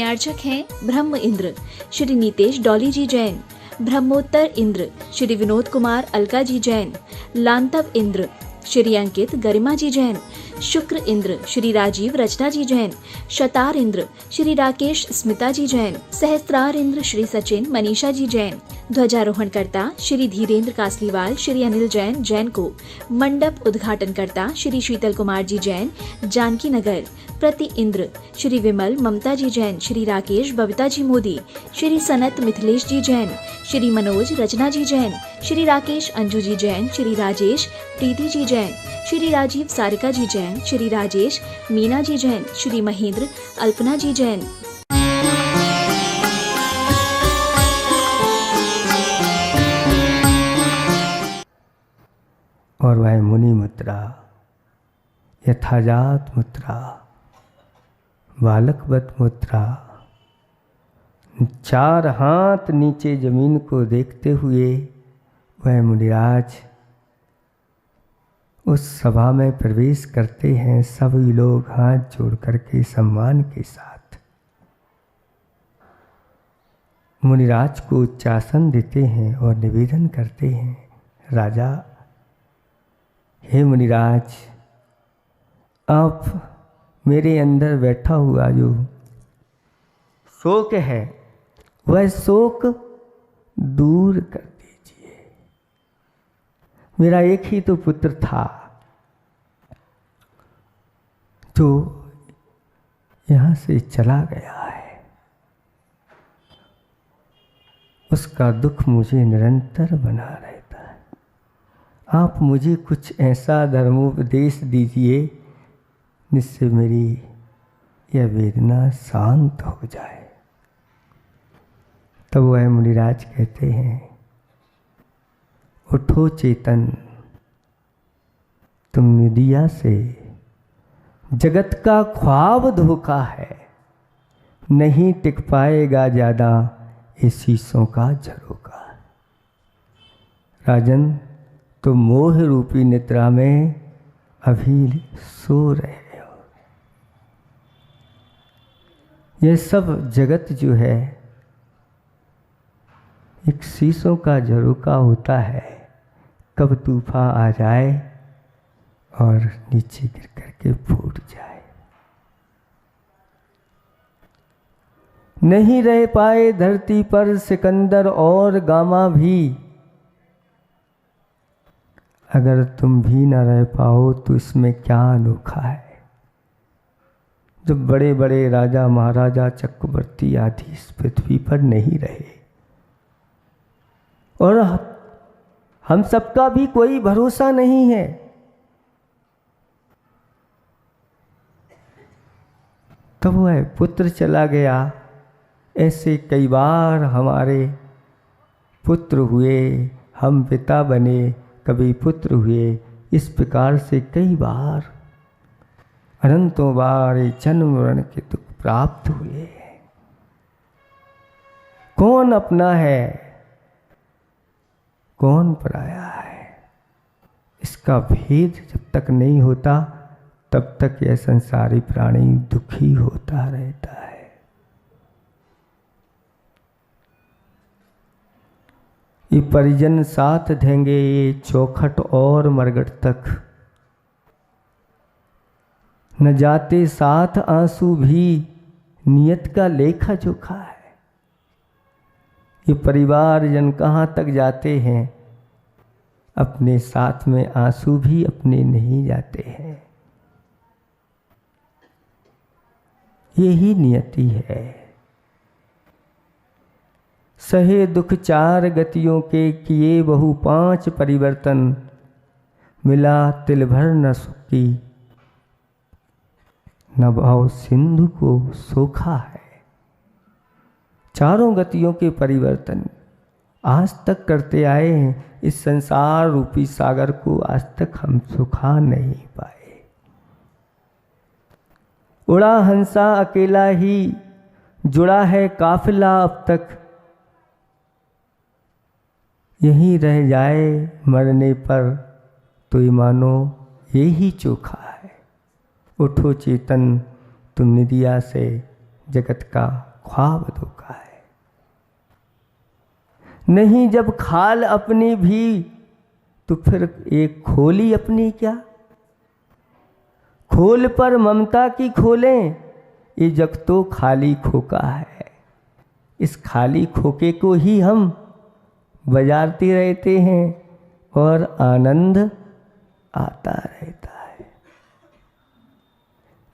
समयार्चक हैं ब्रह्म इंद्र श्री नीतेश डॉली जी जैन, ब्रह्मोत्तर इंद्र श्री विनोद कुमार अलका जी जैन, लांतव इंद्र श्री अंकित गरिमा जी जैन, शुक्र इंद्र श्री राजीव रचना जी जैन, शतार इंद्र श्री राकेश स्मिता जी जैन, सहस्त्रार इंद्र श्री सचिन मनीषा जी जैन, ध्वजारोहण करता श्री धीरेन्द्र कासलीवाल श्री अनिल जैन जैन को, मंडप उद्घाटन करता श्री शीतल कुमार जी जैन जानकी नगर, प्रति इंद्र श्री विमल ममता जी जैन, श्री राकेश बबीता जी मोदी, श्री सनत मिथिलेश जी जैन, श्री मनोज रचना जी जैन, श्री राकेश अंजू जी जैन, श्री राजेश प्रीति जी जैन, श्री राजीव सारिका जी जैन, श्री राजेश मीना जी जैन, श्री महेंद्र अल्पना जी जैन। और वह मुनि मुद्रा, यथाजात मुद्रा, बालकवत मुद्रा, 4 हाथ नीचे जमीन को देखते हुए वह मुनिराज उस सभा में प्रवेश करते हैं। सभी लोग हाथ जोड़ करके सम्मान के साथ मुनिराज को उच्चासन देते हैं और निवेदन करते हैं, राजा, हे मुनिराज, आप मेरे अंदर बैठा हुआ जो शोक है वह शोक दूर कर दीजिए। मेरा एक ही तो पुत्र था जो यहाँ से चला गया है, उसका दुख मुझे निरंतर बना रहता है। आप मुझे कुछ ऐसा धर्मोपदेश दीजिए जिससे मेरी यह वेदना शांत हो जाए। तब वह मुनिराज कहते हैं, उठो चेतन, तुमने दिया से जगत का ख्वाब धोखा है, नहीं टिक पाएगा ज्यादा ये शीशों का झरोका। राजन, तुम मोह रूपी निद्रा में अभी सो रहे हो। यह सब जगत जो है एक शीशों का झरोका होता है, कब तूफान आ जाए और नीचे गिर करके फूट जाए। नहीं रह पाए धरती पर सिकंदर और गामा भी, अगर तुम भी न रह पाओ तो इसमें क्या अनोखा है। जब बड़े बड़े राजा महाराजा चक्रवर्ती आदि इस पृथ्वी पर नहीं रहे और हम सबका भी कोई भरोसा नहीं है, तब वह पुत्र चला गया। ऐसे कई बार हमारे पुत्र हुए, हम पिता बने, कभी पुत्र हुए। इस प्रकार से कई बार अनंतों बार जन्म मरण के दुख प्राप्त हुए। कौन अपना है, कौन पराया है, इसका भेद जब तक नहीं होता तब तक यह संसारी प्राणी दुखी होता रहता है। ये परिजन साथ देंगे ये चौखट और मरगट तक, न जाते साथ आंसू भी नियत का लेखा जोखा है। ये परिवार जन कहाँ तक जाते हैं, अपने साथ में आंसू भी अपने नहीं जाते हैं। यही नियति है। सहे दुख 4 गतियों के, किए बहु 5 परिवर्तन, मिला तिल भर न सुखी, न भाव सिंधु को सोखा है। 4 गतियों के परिवर्तन आज तक करते आए हैं। इस संसार रूपी सागर को आज तक हम सुखा नहीं पाए। उड़ा हंसा अकेला ही, जुड़ा है काफिला अब तक, यहीं रह जाए मरने पर तो ये मानो यही चोखा है। उठो चेतन, तुम निदिया से जगत का ख्वाब धोखा है। नहीं जब खाल अपनी भी तो फिर एक खोली अपनी क्या। खोल पर ममता की खोलें, ये जग तो खाली खोका है। इस खाली खोके को ही हम बजाते रहते हैं और आनंद आता रहता है।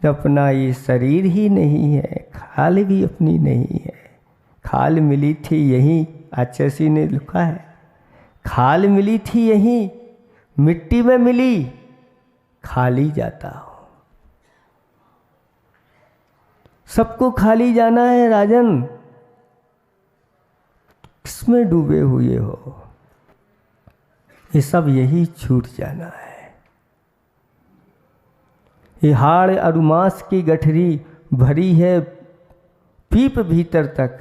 अपना ये शरीर ही नहीं है, खाल भी अपनी नहीं है। खाल मिली थी यहीं, आचार्य ने लिखा है, खाल मिली थी यहीं, मिट्टी में मिली, खाली जाता हो। सबको खाली जाना है राजन, किसमें डूबे हुए हो? ये सब यही छूट जाना है। ये हाड़ और मांस की गठरी भरी है पीप भीतर तक,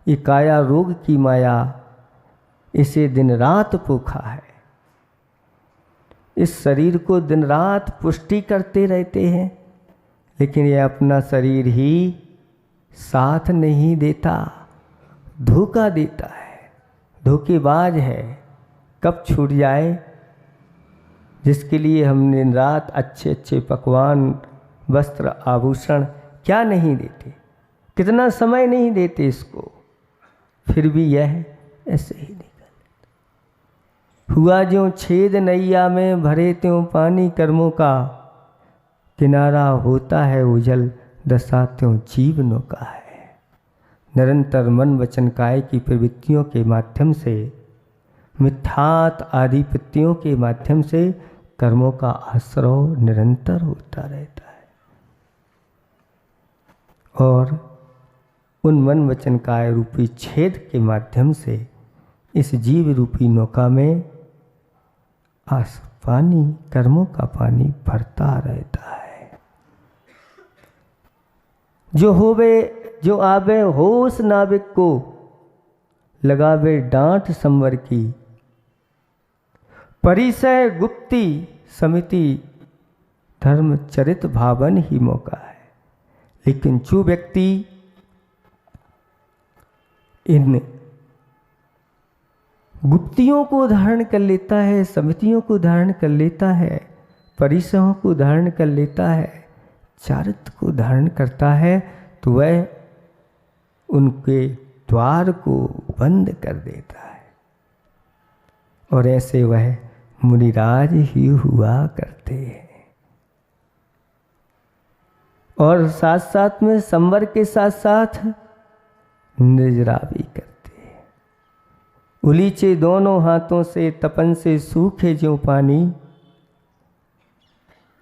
ये काया रोग की माया इसे दिन रात पोखा है। इस शरीर को दिन रात पुष्टि करते रहते हैं, लेकिन ये अपना शरीर ही साथ नहीं देता, धोखा देता है, धोखेबाज है। कब छूट जाए? जिसके लिए हम दिन रात अच्छे अच्छे पकवान, वस्त्र, आभूषण क्या नहीं देते, कितना समय नहीं देते इसको, फिर भी यह ऐसे ही निकल हुआ। ज्यों छेद नैया में भरे त्यों पानी कर्मों का, किनारा होता है उजल दशा त्यों जीवनों का है। निरंतर मन वचन काय की प्रवृत्तियों के माध्यम से, मिथ्यात आधिपत्यों के माध्यम से कर्मों का आश्रय निरंतर होता रहता है। और उन मन वचन काय रूपी छेद के माध्यम से इस जीव रूपी नौका में पानी, कर्मों का पानी भरता रहता है। जो होवे जो आवे होश नाविक को, लगावे डांट संवर की, परिसय गुप्ती समिति धर्म चरित भावन ही मौका है। लेकिन जो व्यक्ति इन गुप्तियों को धारण कर लेता है, समितियों को धारण कर लेता है, परिसयों को धारण कर लेता है, चारित्र को धारण करता है, तो वह उनके द्वार को बंद कर देता है। और ऐसे वह मुनिराज ही हुआ करते हैं। और साथ साथ में संवर के साथ साथ निर्जरा भी करते हैं। उलीचे दोनों हाथों से तपन से सूखे ज्यों पानी,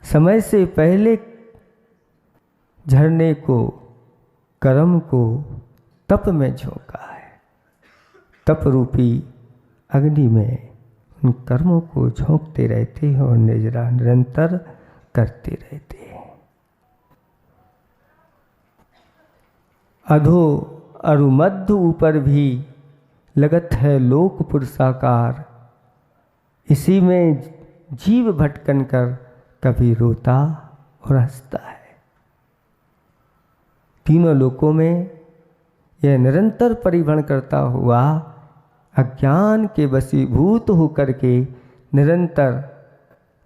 समय से पहले झरने को, कर्म को तप में झोंका है। तप रूपी अग्नि में उन कर्मों को झोंकते रहते हैं और निर्जरा निरंतर करते रहते हैं। अधो अरुमध्य ऊपर भी लगत है लोक पुरुषाकार, इसी में जीव भटकन कर कभी रोता और हंसता है। तीनों लोकों में यह निरंतर परिभ्रमण करता हुआ अज्ञान के वशीभूत होकर के निरंतर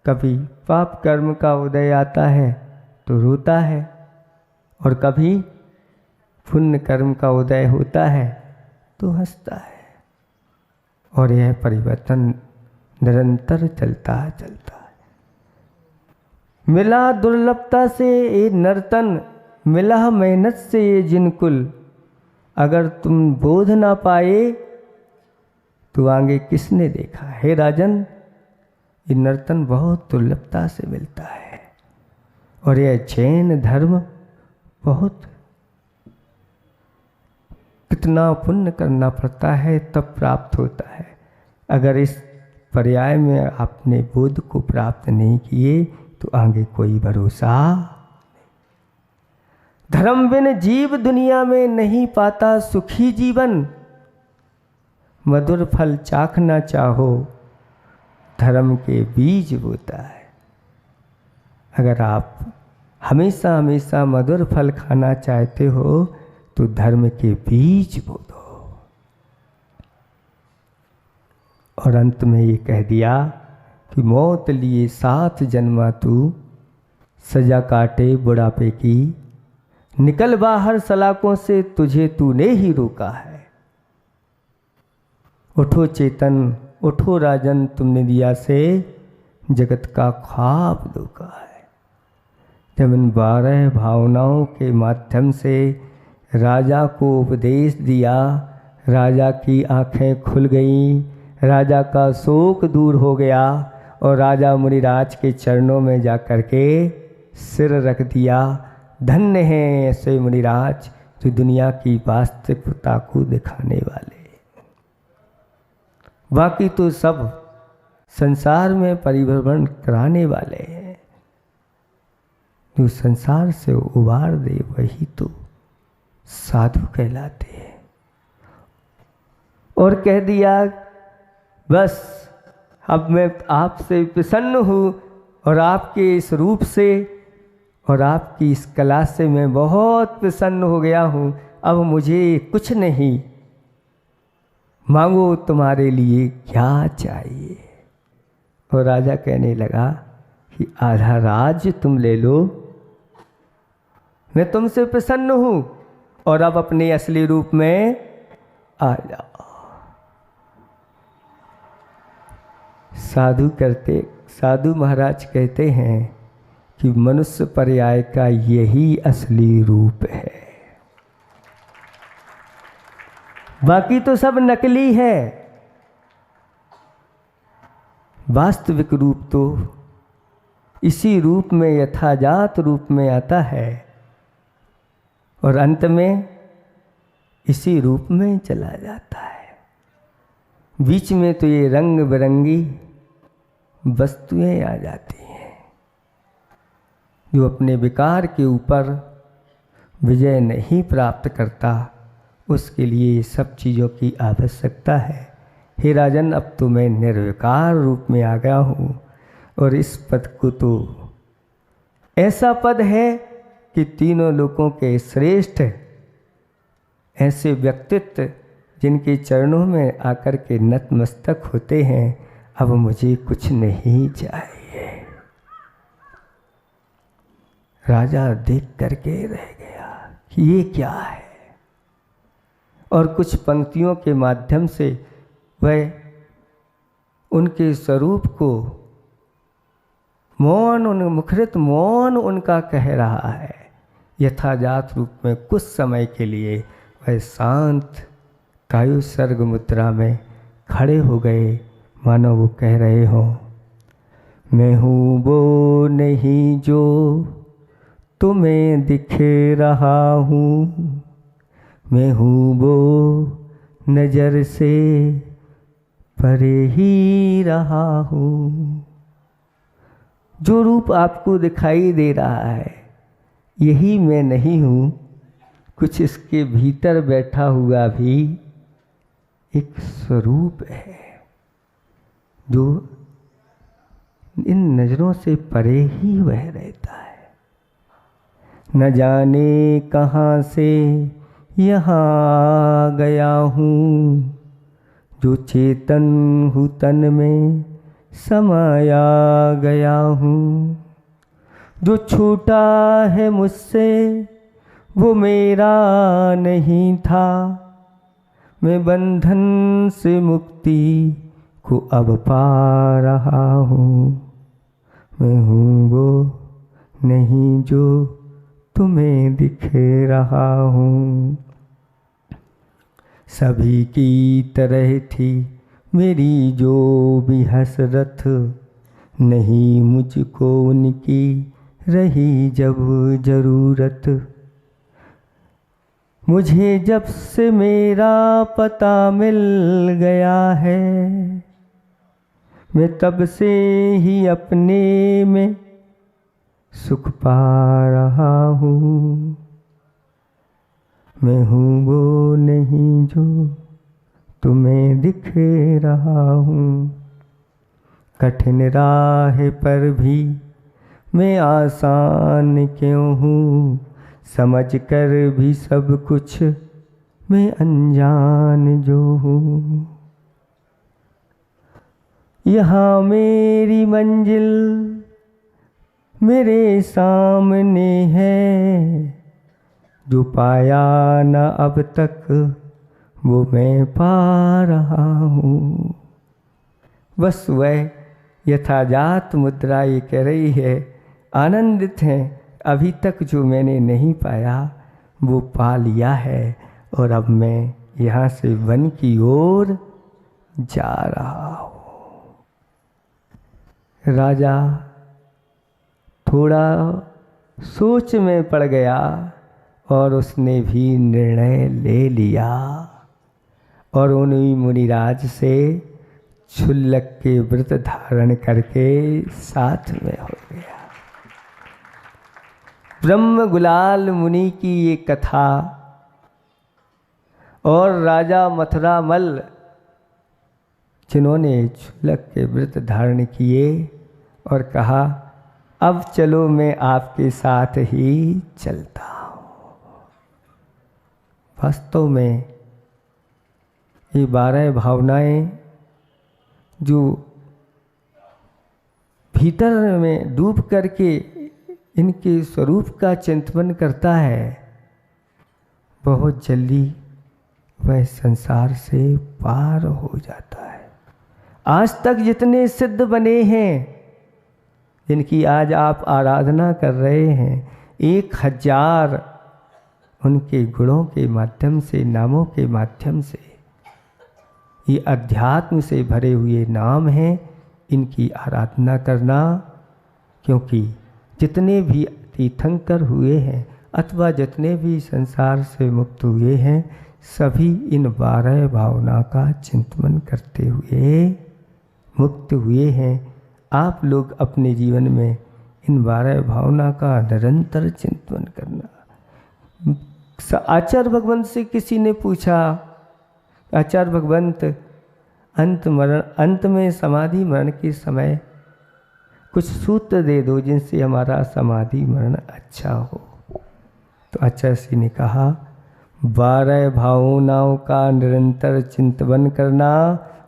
कभी पाप कर्म का उदय आता है तो रोता है, और कभी पुण्य कर्म का उदय होता है तो हंसता है। और यह परिवर्तन निरंतर चलता है। मिला दुर्लभता से ये नर्तन, मिला मेहनत से ये जिनकुल, अगर तुम बोध ना पाए तो आगे किसने देखा। हे राजन, ये नर्तन बहुत दुर्लभता से मिलता है, और यह जैन धर्म बहुत कितना पुण्य करना पड़ता है तब प्राप्त होता है। अगर इस पर्याय में आपने बोध को प्राप्त नहीं किए तो आगे कोई भरोसा। धर्म बिन जीव दुनिया में नहीं पाता सुखी जीवन, मधुर फल चाखना चाहो धर्म के बीज बोता है। अगर आप हमेशा हमेशा मधुर फल खाना चाहते हो तो धर्म के बीज बो दो। और अंत में ये कह दिया कि मौत लिए 7 जन्मा तू, सजा काटे बुढ़ापे की, निकल बाहर सलाखों से तुझे तूने ही रोका है। उठो चेतन उठो राजन, तुमने दिया से जगत का ख्वाब धोखा है। जब इन 12 भावनाओं के माध्यम से राजा को उपदेश दिया, राजा की आंखें खुल गईं, राजा का शोक दूर हो गया और राजा मुनिराज के चरणों में जा कर के सिर रख दिया। धन्य हैं ऐसे मुनिराज जो दुनिया की वास्तविकता को दिखाने वाले। बाकी तो सब संसार में परिभ्रमण कराने वाले हैं। जो संसार से उबार दे वही तो साधु कहलाते हैं। और कह दिया बस अब मैं आपसे प्रसन्न हूँ और आपके इस रूप से और आपकी इस कला से मैं बहुत प्रसन्न हो गया हूँ। अब मुझे कुछ नहीं, मांगो तुम्हारे लिए क्या चाहिए। और राजा कहने लगा कि आधा राज्य तुम ले लो, मैं तुमसे प्रसन्न हूँ और अब अपने असली रूप में आ जाओ। साधु महाराज कहते हैं कि मनुष्य पर्याय का यही असली रूप है, बाकी तो सब नकली है। वास्तविक रूप तो इसी रूप में यथाजात रूप में आता है और अंत में इसी रूप में चला जाता है। बीच में तो ये रंग बिरंगी वस्तुएं आ जाती हैं। जो अपने विकार के ऊपर विजय नहीं प्राप्त करता उसके लिए सब चीज़ों की आवश्यकता है। हे राजन, अब तो मैं निर्विकार रूप में आ गया हूँ और इस पद को तो ऐसा पद है कि तीनों लोगों के श्रेष्ठ ऐसे व्यक्तित्व जिनके चरणों में आकर के नतमस्तक होते हैं। अब मुझे कुछ नहीं चाहिए। राजा देख करके रह गया कि ये क्या है। और कुछ पंक्तियों के माध्यम से वह उनके स्वरूप को मौन, उन मुखरित मौन उनका कह रहा है। यथाजात रूप में कुछ समय के लिए वह शांत कायु सर्ग मुद्रा में खड़े हो गए, मानो वो कह रहे हो, मैं हूँ वो नहीं जो तुम्हें दिख रहा हूँ, मैं हूँ वो नज़र से परे ही रहा हूँ। जो रूप आपको दिखाई दे रहा है यही मैं नहीं हूँ। कुछ इसके भीतर बैठा हुआ भी एक स्वरूप है जो इन नज़रों से परे ही वह रहता है। न जाने कहाँ से यहाँ आ गया हूँ, जो चेतन हूँ तन में समाया गया हूँ। जो छूटा है मुझसे वो मेरा नहीं था, मैं बंधन से मुक्ति को अब पा रहा हूँ। मैं हूँ वो नहीं जो तुम्हें दिख रहा हूँ। सभी की तरह थी मेरी जो भी हसरत, नहीं मुझको उनकी रही जब ज़रूरत। मुझे जब से मेरा पता मिल गया है, मैं तब से ही अपने में सुख पा रहा हूँ। मैं हूँ वो नहीं जो तुम्हें दिख रहा हूँ। कठिन राह पर भी मैं आसान क्यों हूँ, समझ कर भी सब कुछ मैं अनजान जो हूँ। यहाँ मेरी मंजिल मेरे सामने है, जो पाया न अब तक वो मैं पा रहा हूँ। बस वह यथाजात मुद्रा ये कह रही है, आनंदित हैं, अभी तक जो मैंने नहीं पाया वो पा लिया है और अब मैं यहाँ से वन की ओर जा रहा हूँ। राजा थोड़ा सोच में पड़ गया और उसने भी निर्णय ले लिया और उन्हीं मुनिराज से क्षुल्लक के व्रत धारण करके साथ में हो गया। ब्रह्म गुलाल मुनि की ये कथा और राजा मथुरामल जिन्होंने क्षुल्लक के व्रत धारण किए और कहा अब चलो मैं आपके साथ ही चलता हूँ। वास्तव में ये 12 भावनाएं जो भीतर में डूब करके इनके स्वरूप का चिंतन करता है, बहुत जल्दी वह संसार से पार हो जाता है। आज तक जितने सिद्ध बने हैं, जिनकी आज आप आराधना कर रहे हैं, 1000 उनके गुणों के माध्यम से, नामों के माध्यम से, ये अध्यात्म से भरे हुए नाम हैं, इनकी आराधना करना। क्योंकि जितने भी तीर्थंकर हुए हैं अथवा जितने भी संसार से मुक्त हुए हैं, सभी इन 12 भावना का चिंतन करते हुए मुक्त हुए हैं। आप लोग अपने जीवन में इन 12 भावना का निरंतर चिंतन करना। आचार्य भगवंत से किसी ने पूछा, आचार्य भगवंत अंत में समाधि मरण के समय कुछ सूत्र दे दो जिनसे हमारा समाधि मरण अच्छा हो। तो आचार्य जी ने कहा 12 भावनाओं का निरंतर चिंतन करना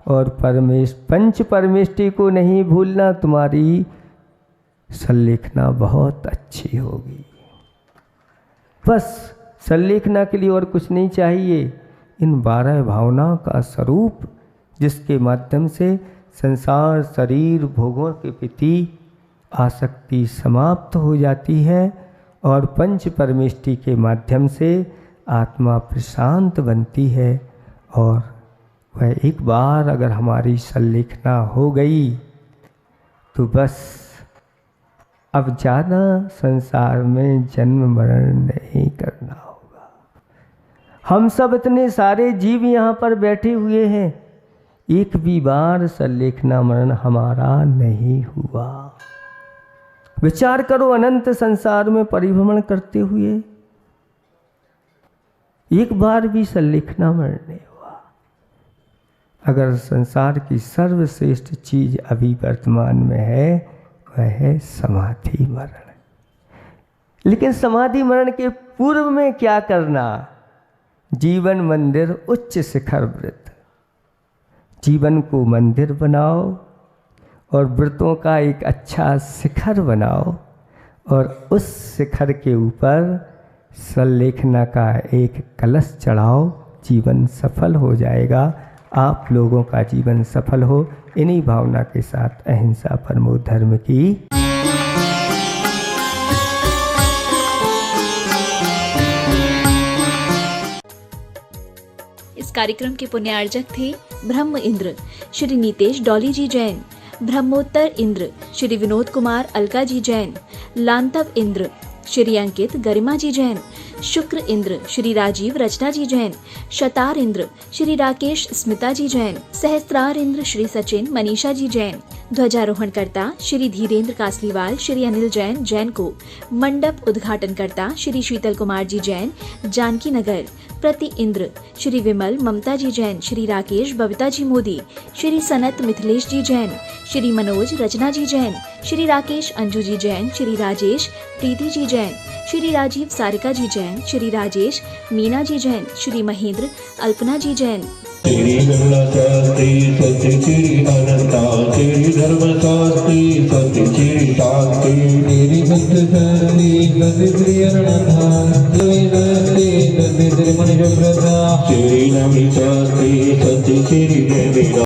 और पंच परमेष्टि को नहीं भूलना, तुम्हारी संलेखना बहुत अच्छी होगी। बस संलेखना के लिए और कुछ नहीं चाहिए। इन 12 भावनाओं का स्वरूप जिसके माध्यम से संसार शरीर भोगों के प्रति आसक्ति समाप्त हो जाती है और पंच परमेष्टि के माध्यम से आत्मा प्रशांत बनती है। और वह एक बार अगर हमारी संलेखना हो गई तो बस अब ज़्यादा संसार में जन्म मरण नहीं करना होगा। हम सब इतने सारे जीव यहाँ पर बैठे हुए हैं, एक भी बार संलेखना मरण हमारा नहीं हुआ। विचार करो, अनंत संसार में परिभ्रमण करते हुए एक बार भी संलेखना मरण नहीं हुआ। अगर संसार की सर्वश्रेष्ठ चीज अभी वर्तमान में है वह है समाधि मरण। लेकिन समाधि मरण के पूर्व में क्या करना? जीवन मंदिर उच्च शिखर व्रत। जीवन को मंदिर बनाओ और व्रतों का एक अच्छा शिखर बनाओ और उस शिखर के ऊपर संलेखना का एक कलश चढ़ाओ। जीवन सफल हो जाएगा। आप लोगों का जीवन सफल हो। इन्हीं भावना के साथ अहिंसा परमो धर्म की। इस कार्यक्रम के पुण्यार्जक थे ब्रह्म इंद्र श्री नीतेश डॉली जी जैन, ब्रह्मोत्तर इंद्र श्री विनोद कुमार अलका जी जैन, लांतव इंद्र श्री अंकित गरिमा जी जैन, शुक्र इंद्र श्री राजीव रचना जी जैन, शतार इंद्र श्री राकेश स्मिता जी जैन, सहस्त्रार इंद्र श्री सचिन मनीषा जी जैन। ध्वजारोहण करता श्री धीरेन्द्र कासलीवाल श्री अनिल जैन जैन को। मंडप उद्घाटन करता श्री शीतल कुमार जी जैन जानकी नगर। प्रति इंद्र श्री विमल ममता जी जैन, श्री राकेश बबीता जी मोदी, श्री सनत मिथिलेश जी जैन, श्री मनोज रचना जी जैन, श्री राकेश अंजू जी जैन, श्री राजेश प्रीति जी जैन, श्री राजीव सारिका जी जैन, श्री राजेश मीना जी जैन, श्री महेंद्र अल्पना जी जैन। तेरी करुणा शास्त्री सत्य चिरी अनंता, तेरी धर्म शास्त्री सत्य चिरी शास्त्री, तेरी भक्त शास्त्री सत्य श्री अनंता, तेरी मनुष्य प्रथा, तेरी नमी शास्त्री सत्य चिरी देवी।